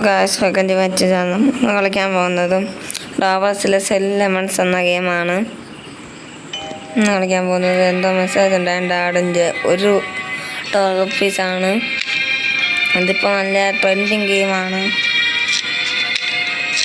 Guys welcome to my channel. കളിക്കാൻ പോകുന്നതും ഡാവേഴ്സിലെ cell lemons എന്ന ഗെയിമാണ്. കളിക്കാൻ പോകുന്നത് എന്തോ മെസ്സേജ് ഉണ്ട്. എൻ്റെ ആടിൻ്റെ ഒരു റുപ്പീസാണ്. ഇതിപ്പോൾ നല്ല ട്രെൻഡിങ് ഗെയിമാണ്.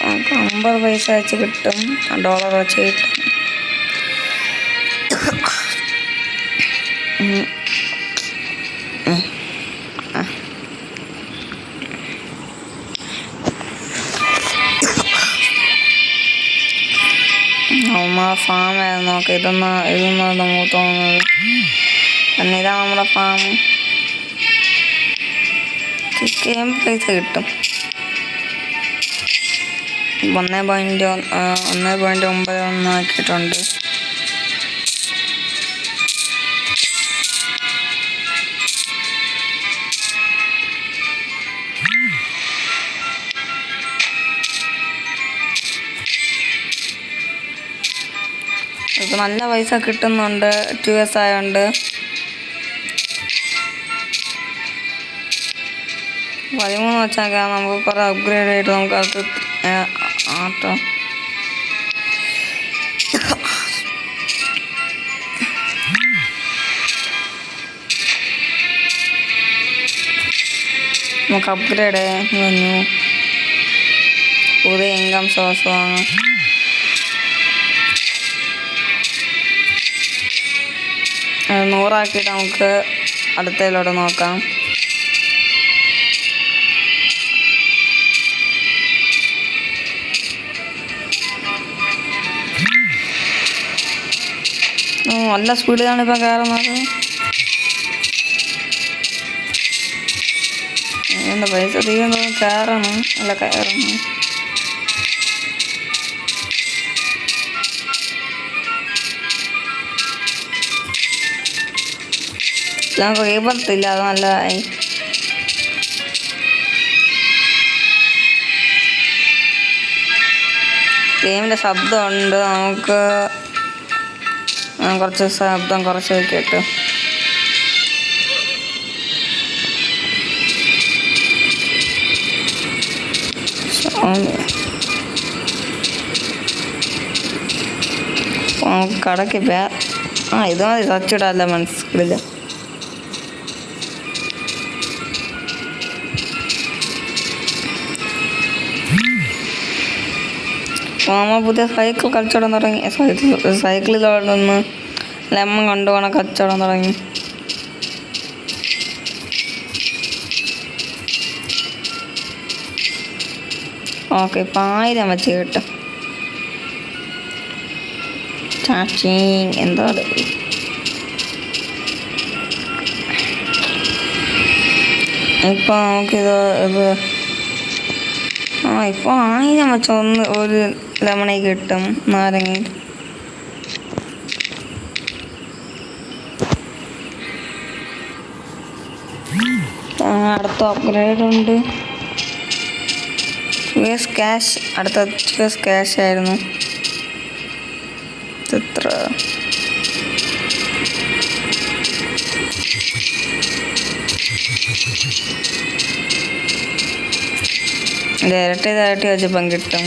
നമുക്ക് 50 പൈസ വെച്ച് കിട്ടും, $1 വെച്ച് കിട്ടും. നമ്മളെ ഫാമായിരുന്നു. നോക്കാം, ഇതൊന്നും നമുക്ക് തോന്നുന്നത് പിന്നെ ഇതാണ് നമ്മുടെ ഫാം. കിക്ക് പൈസ കിട്ടും. 1.91 ആക്കിയിട്ടുണ്ട്. ഇപ്പം നല്ല പൈസ കിട്ടുന്നുണ്ട്. 2S ആയതുകൊണ്ട് 13 വെച്ചാൽ നമുക്ക് കുറേ അപ്ഗ്രേഡ് ആയിട്ട് നമുക്ക് അത് ആട്ടോ. നമുക്ക് അപ്ഗ്രേഡ് വന്നു. പുതിയ ഇൻകം സോഴ്സ് വാങ്ങാം. അത് 100 ആക്കിയിട്ട് നമുക്ക് അടുത്തതിലോട്ട് നോക്കാം. നല്ല സ്പീഡിലാണ് ഇപ്പം കയറുന്നത്. എൻ്റെ പൈസ തീരുന്നത് കയറണം. അല്ല കയറണം. നമുക്ക് റീബർത്തില്ല, അത് നല്ലതായി. ഗെയിമിൻ്റെ ശബ്ദമുണ്ട്. നമുക്ക് കുറച്ച് ശബ്ദം കുറച്ച് കേട്ട്. കടക്ക് ഇത് മതി. സച്ചിടല്ല മനസ്സിലില്ല. നമ്മൾ പുതിയ സൈക്കിൾ കച്ചവടം തുടങ്ങി. സൈക്കിളിലോട്ടൊന്ന് ലെമൺ കൊണ്ടുപോകണ കച്ചവടം തുടങ്ങി. ഓക്കെ, ഇപ്പം 1000 വെച്ച് കിട്ടും. എന്തോ ഇപ്പം നമുക്കിത് ഇപ്പോൾ 1000 വെച്ച് ഒരു ലെമണേ കിട്ടും. നാരങ്ങ അടുത്ത അപ്ഗ്രേഡ് ഉണ്ട്. 2S cash. അടുത്ത 2S ക്യാഷ് ആയിരുന്നു. എത്ര ഇരട്ടി വെച്ചപ്പം കിട്ടും.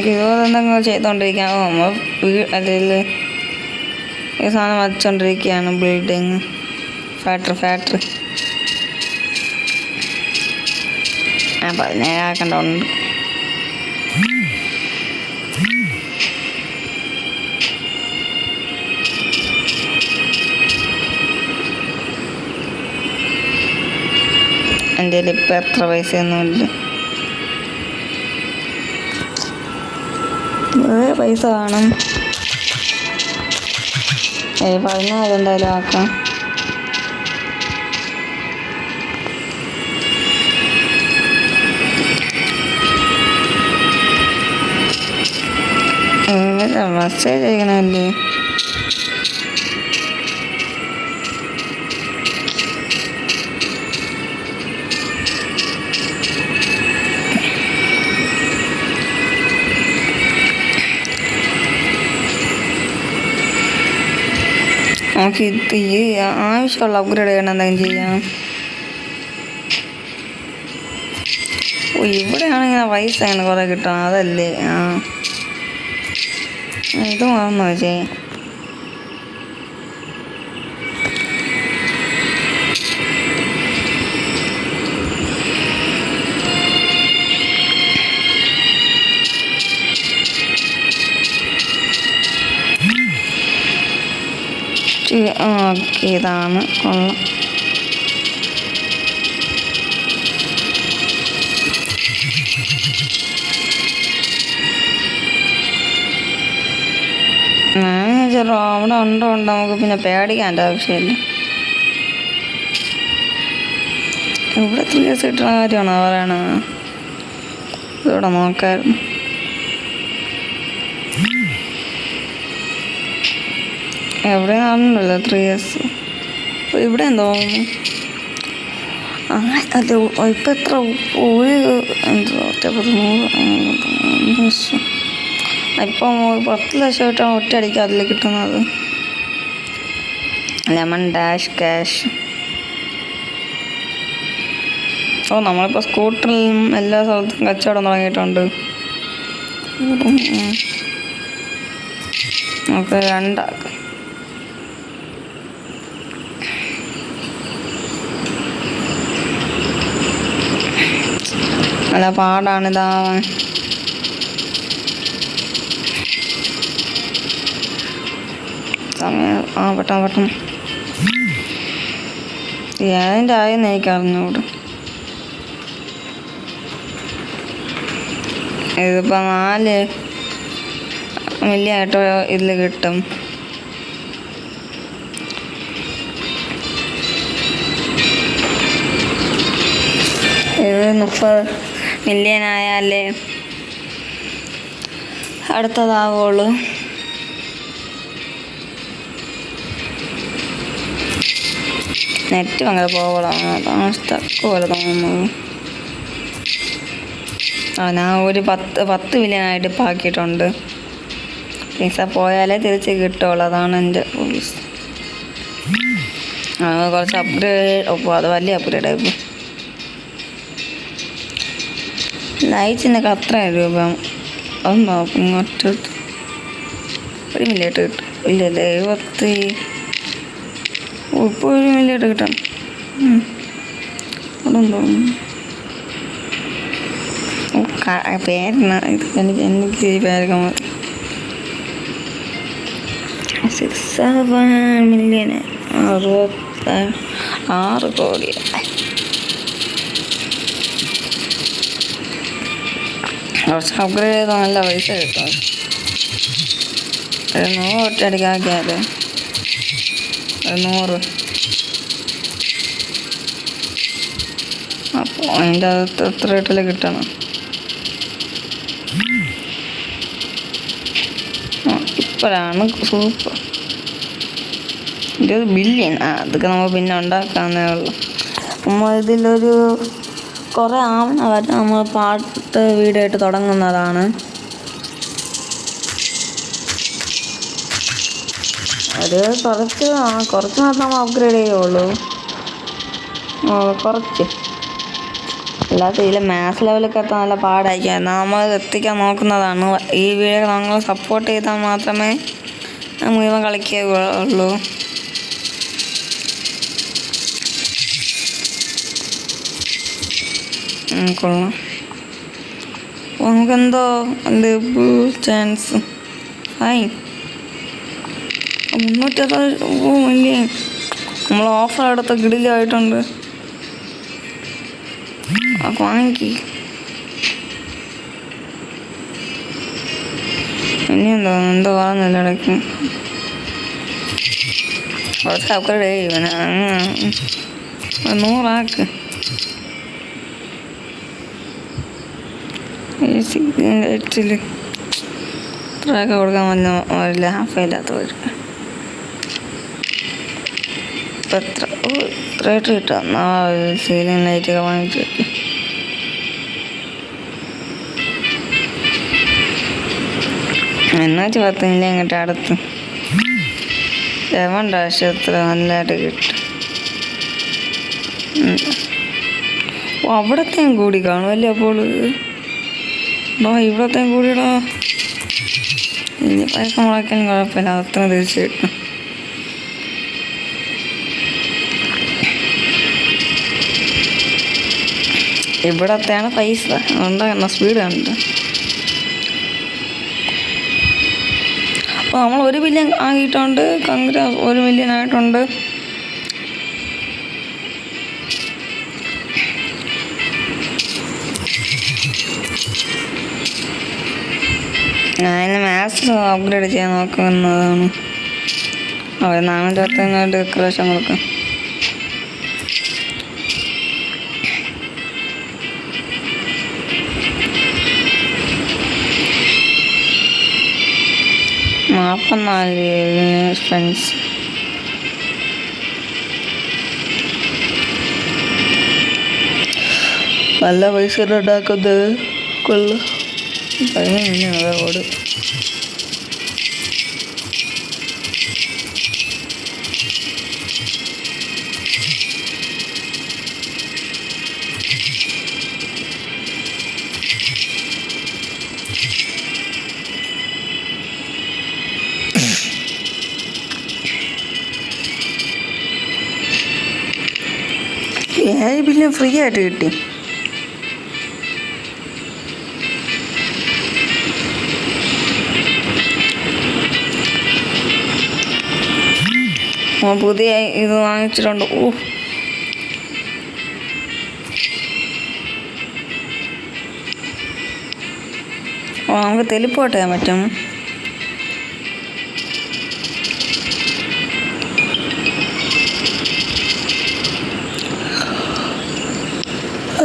ഇതുപോലെ എന്തെങ്കിലും ചെയ്തുകൊണ്ടിരിക്കാം. അതിൽ ഈ സാധനം വച്ചുകൊണ്ടിരിക്കുകയാണ്. Building factory 17 ആക്കണ്ടുണ്ട്. എൻ്റെ കയ്യിൽ ഇപ്പം എത്ര പൈസയൊന്നുമില്ല. പൈസ കാണും. 14 എന്തായാലും ആക്കാം. മെസ്സേജ് അയക്കണമല്ലേ. നമുക്ക് ഇത് ഈ ആവശ്യമുള്ള അപ്ഗ്രേഡ് ചെയ്യണം എന്തെങ്കിലും ചെയ്യാം. ഓ ഇവിടെയാണെങ്കിൽ പൈസ അങ്ങനെ കുറേ കിട്ടണം അതല്ലേ. ഇത് മറന്നോ ചേ. ഓക്കെ ഇതാണ് കൊള്ളാം. മാനേജർ അവിടെ ഉണ്ടോ നമുക്ക് പിന്നെ പേടിക്കേണ്ട ആവശ്യമില്ല. ഇവിടെ 3 years കിട്ടുന്ന കാര്യമാണോ പറയണത്? ഇവിടെ നോക്കായിരുന്നു. എവിടെ ആണല്ലോ 3 years. ഇവിടെ എന്തോ അത് ഇപ്പം എത്ര എന്തോ 100 ഇപ്പം 10 ലക്ഷം കിട്ടാൻ ഒറ്റയടിക്ക് അതിൽ കിട്ടുന്നത്. Lemon dash cash. ഓ നമ്മളിപ്പോൾ സ്കൂട്ടറിലും എല്ലാ സ്ഥലത്തും കച്ചവടം തുടങ്ങിയിട്ടുണ്ട്. നമുക്ക് 2 ആക്കാം. നല്ല പാടാണിതാവാൻ. സമയം പെട്ടെന്ന് ഏതിൻ്റെ ആയെന്ന് എനിക്ക് അറിഞ്ഞൂടെ. ഇതിപ്പോൾ 4 മില്യൺ ഇതിൽ കിട്ടും. ഇത് 30 മില്യൺ ആയാലേ അടുത്തതാവുള്ളൂ. നെറ്റ് ഭയങ്കര പോകലാണ്. അതാണ് സ്റ്റക്ക് പോലെ തോന്നുന്നത്. ഞാൻ ഒരു 10 മില്യണായിട്ട് ഇപ്പോൾ ആക്കിയിട്ടുണ്ട്. പൈസ പോയാലേ തിരിച്ച് കിട്ടുള്ളൂ. അതാണ് എൻ്റെ പോലീസ്. കുറച്ച് അപ്ഗ്രേഡ് അത് വലിയ അപ്ഗ്രേഡ് ആയിപ്പോൾ. ലൈറ്റ്സിനൊക്കെ അത്രയും രൂപ അത് നോക്കും. ഇങ്ങോട്ട് 1 മില്യൺ കിട്ടും. ഇല്ലല്ലേ 70. ഇപ്പോൾ 1 മില്യൺ കിട്ടാം. അതും തോന്നുന്നു. പേരിന് ഇത് എനിക്ക് ഈ പേരൊക്കെ മതി. 7 മില്യൺ 66 കോടി. കുറച്ച് അപ്ഗ്രേഡ് ചെയ്താൽ നല്ല പൈസ കിട്ടും. 100 ഒറ്റയടിക്കാക്കിയാലേ 100. അപ്പോൾ അതിൻ്റെ അകത്ത് എത്ര റേറ്റിൽ കിട്ടണം? ഇപ്പോഴാണ് സൂപ്പർ. 20 ബില്യൺ. അതൊക്കെ നമ്മൾ പിന്നെ ഉണ്ടാക്കാന്നേ ഉള്ളൂ. നമ്മൾ ഇതിലൊരു കുറേ ആവണ വരെ നമ്മൾ പാട്ട് വീഡിയോ ആയിട്ട് തുടങ്ങുന്നതാണ്. അത് കുറച്ച് മാത്രം നമ്മൾ അപ്ഗ്രേഡ് ചെയ്യുള്ളൂ. കുറച്ച് അല്ലാത്ത ഇതിൽ മാത്സ് ലെവലൊക്കെ എത്താൻ നല്ല പാടായിരിക്കും. നമ്മൾ എത്തിക്കാൻ നോക്കുന്നതാണ്. ഈ വീഡിയോ നമ്മൾ സപ്പോർട്ട് ചെയ്താൽ മാത്രമേ മുഴുവൻ കളിക്കുകയുള്ളൂ. കൊള്ളാം. നമുക്കെന്തോ ചാൻസ് ഫൈൻ 360 മില്യൺ നമ്മൾ ഓഫർ എടുത്ത കിടിലായിട്ടുണ്ട്. വാങ്ങി ഇനി എന്തോ പറഞ്ഞില്ല ഇടയ്ക്ക്. കുറച്ച് അപ്ഗ്രേഡ് ചെയ്യും. 100 ആക്ക്. ലൈറ്റിൽ ഇത്രയൊക്കെ കൊടുക്കാൻ വല്ല ഹാഫില്ലാത്തവർക്ക് ഇപ്പം എത്ര റേറ്റ് കിട്ടാം. സീലിംഗ് ലൈറ്റൊക്കെ വാങ്ങിച്ച് വയ്ക്കും. എന്നാച്ച് 10 മില്യൺ കിട്ടാം അടുത്ത്. ലെമൺ ഡാഷ് എത്ര നല്ലതായിട്ട് കിട്ടും. അവിടത്തേം കൂടി കാണുമല്ലേ അപ്പോൾ. ഇവിടത്തേം കൂടിയിടാ. ഇനി പൈസ മുളയ്ക്കാനും കുഴപ്പമില്ല, അത്ര തിരിച്ച് കിട്ടും. ഇവിടത്തെയാണ് പൈസ ഉണ്ടാകുന്ന സ്പീഡ് കണ്ട്. അപ്പോൾ നമ്മൾ 1 മില്യൺ ആക്കിയിട്ടുണ്ട്. കൺഗ്രാസ്, 1 മില്യൺ ആയിട്ടുണ്ട്. ഞാൻ മാത്സ് അപ്ഗ്രേഡ് ചെയ്യാൻ നോക്കുന്നതാണ്. അവർ 420 ഡെക്കറേഷൻ കൊടുക്കും. നാൽപ്പത്തിനാല് ഫ്രണ്ട്സ്. നല്ല പൈസ ഉണ്ടാക്കുന്നത് കൊള്ളാം. അതോട് പിന്നെ ഫ്രീ ആയിട്ട് കിട്ടി. പുതിയ ഇത് വാങ്ങിച്ചിട്ടുണ്ട്. നമുക്ക് തെളിപ്പോട്ട് ചെയ്യാൻ പറ്റും.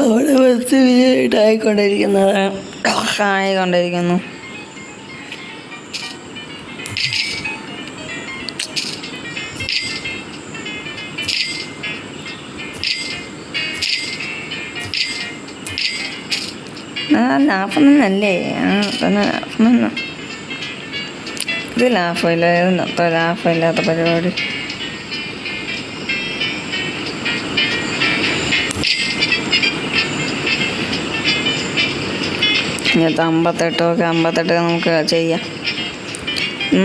അവിടെ ബസ് ആയിക്കൊണ്ടിരിക്കുന്നു. ലാഭം തന്നെയല്ലേ? തന്നെ ലാഭം തന്നെ. ഇത് ലാഭമില്ല, ഇതിനത്ര ലാഭമില്ലാത്ത പരിപാടി. ഇങ്ങനത്തെ 58 നമുക്ക് ചെയ്യാം.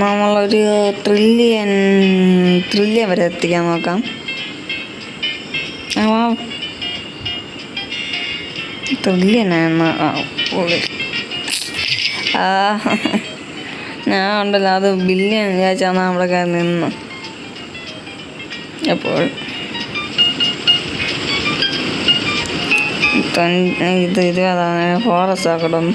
നമ്മളൊരു ട്രില്യൺ വരെ എത്തിക്കാൻ നോക്കാം. ട്രില്യനാണ് ഞാൻ ഉണ്ടല്ലോ, അത് ബില്യൺ വിചാരിച്ചാൽ നമ്മുടെ നിന്ന് എപ്പോൾ ഇത് 20 ഫോറസ്റ്റ് ആക്കടും.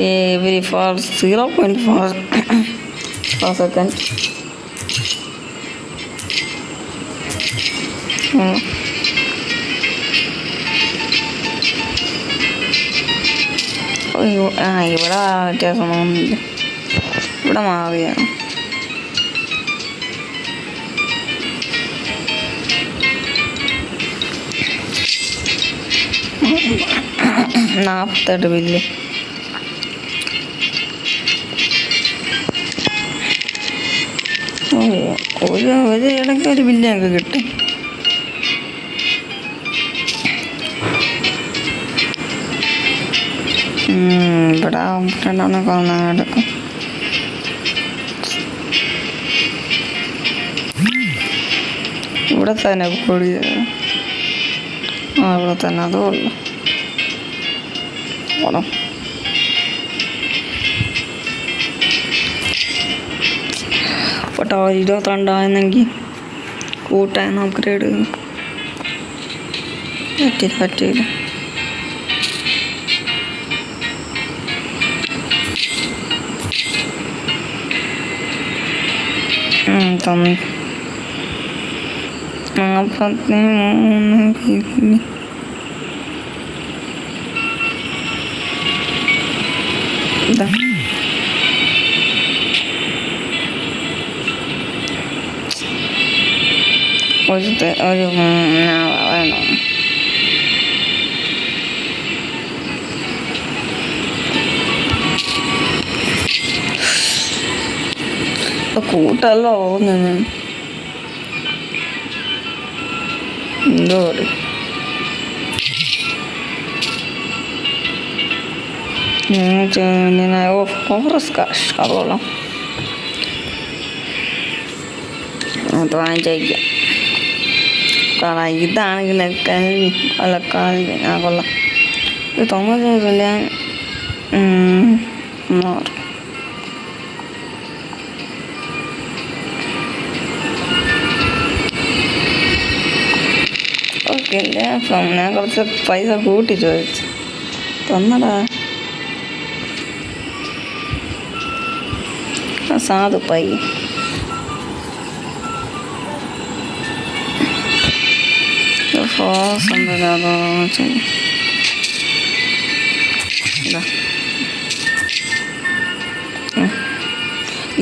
ഇവര് 0.4 സെക്കൻഡ്. ഇവിടെ വ്യത്യാസമൊന്നുമില്ല, ഇവിടെ മാറിയാണ്. $48 ബില്യൺ. ഒരു ഇടയ്ക്ക് 1 ബില്യണൊക്കെ കിട്ടും. ഇവിടെ 2 എടുക്കും. ഇവിടെ തന്നെ പൊടി. ഇവിടെ തന്നെ അതുള്ളു. ഓണം ടവർ 22 ആയിരുന്നെങ്കിൽ കൂട്ടായിരുന്നു അപ്ഗ്രേഡ്. പറ്റില്ല. തന്നു 43 ഇതാ. ഒരു വേണം. കൂട്ടല്ല പോകുന്നത് എന്തോ കഷ്ടമുള്ള അത് വാങ്ങിച്ചയക്കാം. ഇതാണെങ്കിൽ കൽവി അല്ല കാൽവി കൊള്ളാം. ഇത് 90 ഓക്കെ അല്ലേ. അപ്പം ഞാൻ കുറച്ച് പൈസ കൂട്ടി ചോദിച്ചു തന്നടാ. സാധു പൈ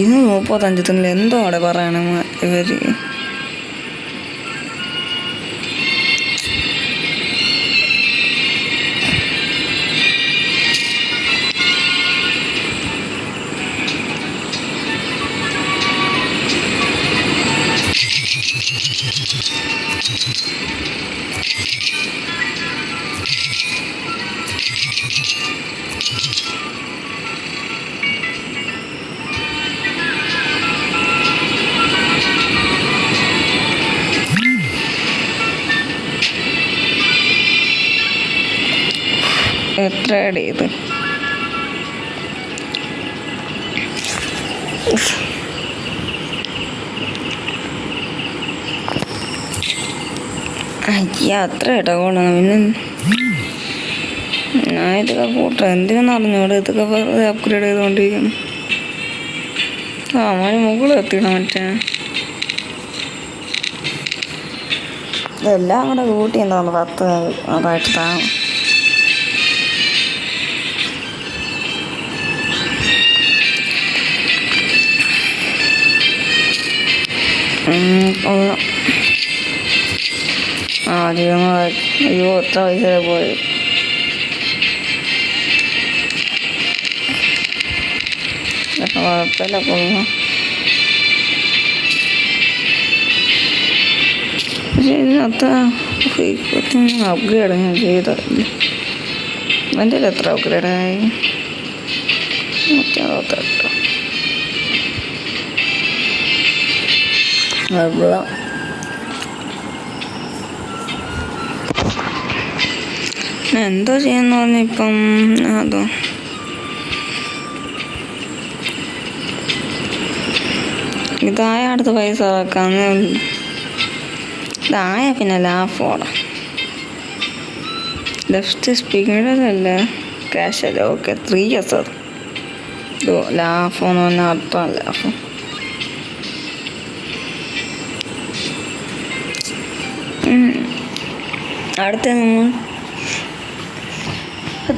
ഇത് 35 എന്തോ അവിടെ പറയണം ഇവര്. എത്ര ആഡ് ചെയ്ത് അയ്യ അത്ര ഇടകൊള്ളണം. പിന്നെ ഞാൻ ഇതൊക്കെ കൂട്ടാം എന്തിനാന്ന് അറിഞ്ഞൂടെ. ഇതൊക്കെ വെറുതെ അപ്ഗ്രേഡ് ചെയ്തുകൊണ്ടിരിക്കണം. അവന് മുകളിൽ എത്തിക്കണം. മറ്റേ ഇതെല്ലാം കൂടെ കൂട്ടി എന്താന്ന് 10 അതായിട്ട് താങ്ങും. അയ്യോ എത്ര പൈസ പോയി. കുഴപ്പമില്ല പോകുന്നു. പക്ഷെ ഇതിനകത്ത് അപ്ഗ്രേഡ് ഞാൻ ചെയ്തില്ല. എൻ്റെ എത്ര അപ്ഗ്രേഡായി? 168. എന്തോ ചെയ്യാന്ന് പറഞ്ഞിപ്പം അതോ ഇതായ അടുത്ത് പൈസ വെക്കാന്ന്. ഇതായ പിന്നെ ലാഫോടാ. ലെഫ്റ്റ് സ്പീക്കറല്ല ക്യാഷ് അല്ലേ. ഓക്കെ 3 years അത് ലാഫോന്ന് പറഞ്ഞാൽ അർത്ഥം ലാഫോ. അടുത്ത നമ്മൾ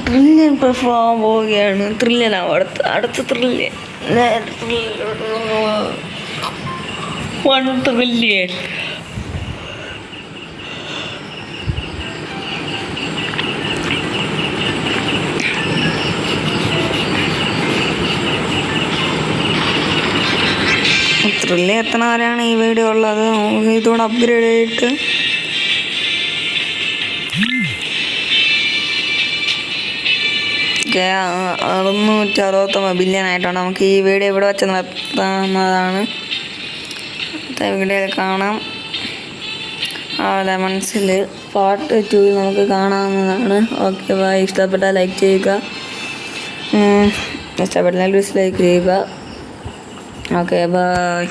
ട്രില്യൺ പെർഫോം പോവുകയാണ്. ട്രില്യനാവും അടുത്ത ട്രില്യൺ. 1 trillion. ട്രില്യൺ എത്തണ വരെയാണ് ഈ വീഡിയോ ഉള്ളത്. നമുക്ക് ഇതുകൂടെ അപ്ഗ്രേഡ് ചെയ്തിട്ട് $669 ബില്യൺ ആയിട്ടുണ്ട്. നമുക്ക് ഈ വീഡിയോ ഇവിടെ വെച്ച് നിർത്താവുന്നതാണ്. അടുത്ത വീഡിയോയിൽ കാണാം. ലെമൺസിൽ പാർട്ട് 2 നമുക്ക് കാണാവുന്നതാണ്. Okay bye. ഇഷ്ടപ്പെട്ടാൽ ലൈക്ക് ചെയ്യുക, ഇഷ്ടപ്പെട്ടാൽ ഡിസ്ലൈക്ക് ചെയ്യുക. Okay bye.